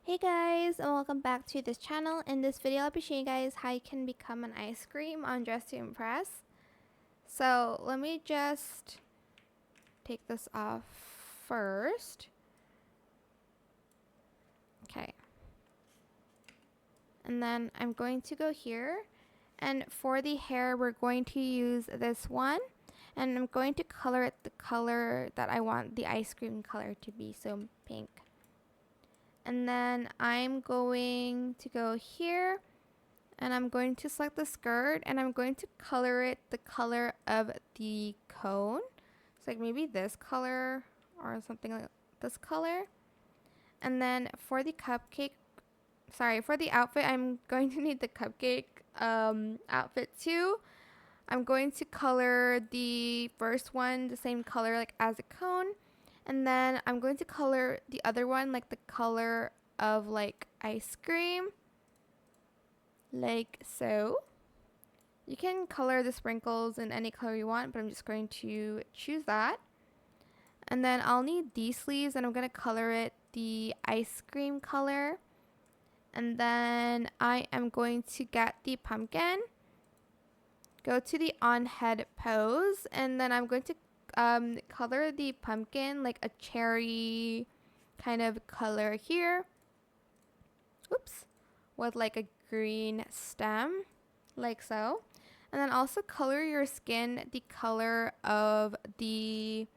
Hey guys, and welcome back to this channel. In this video, I'll be showing you guys how you can become an ice cream on Dress to Impress. So let me just take this off first. Okay. And then I'm going to go here. And for the hair, we're going to use this one. And I'm going to color it the color that I want the ice cream color to be, so pink. And then I'm going to go here and I'm going to select the skirt and I'm going to color it the color of the cone. So like maybe this color or something like this color. And then for the for the outfit, I'm going to need the cupcake outfit too. I'm going to color the first one the same color like as a cone. And then I'm going to color the other one like the color of like ice cream. Like so. You can color the sprinkles in any color you want, but I'm just going to choose that. And then I'll need these sleeves and I'm going to color it the ice cream color. And then I am going to get the pumpkin. Go to the on head pose and then I'm going to color the pumpkin like a cherry kind of color here. Oops. With like a green stem like so. And then also color your skin the color of the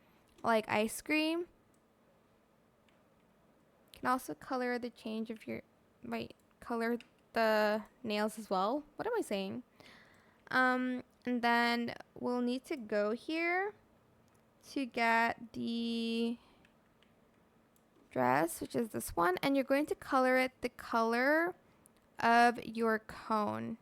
like ice cream. You can also color the change of your color the nails as well. What am I saying? And then we'll need to go here to get the dress, which is this one, and you're going to color it the color of your cone.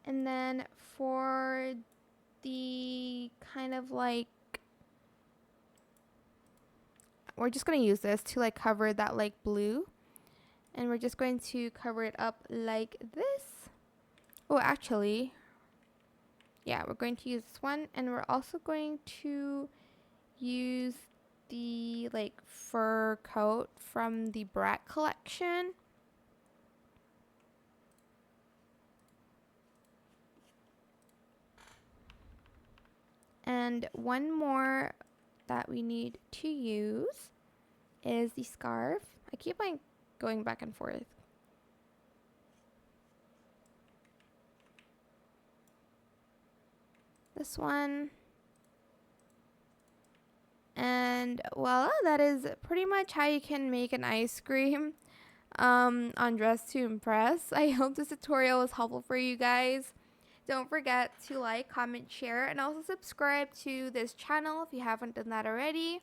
And then for the kind of like, we're just going to use this to like cover that like blue. And we're just going to cover it up like this. Oh, actually, yeah, we're going to use this one. And we're also going to use the like fur coat from the Brat collection. And one more that we need to use is the scarf. I keep like going back and forth. This one. And voila, that is pretty much how you can make an ice cream on Dress to Impress. I hope this tutorial was helpful for you guys. Don't forget to like, comment, share, and also subscribe to this channel if you haven't done that already.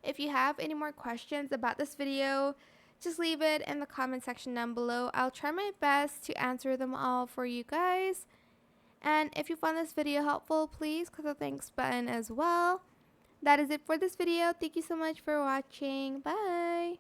If you have any more questions about this video, just leave it in the comment section down below. I'll try my best to answer them all for you guys. And if you found this video helpful, please click the thanks button as well. That is it for this video. Thank you so much for watching. Bye!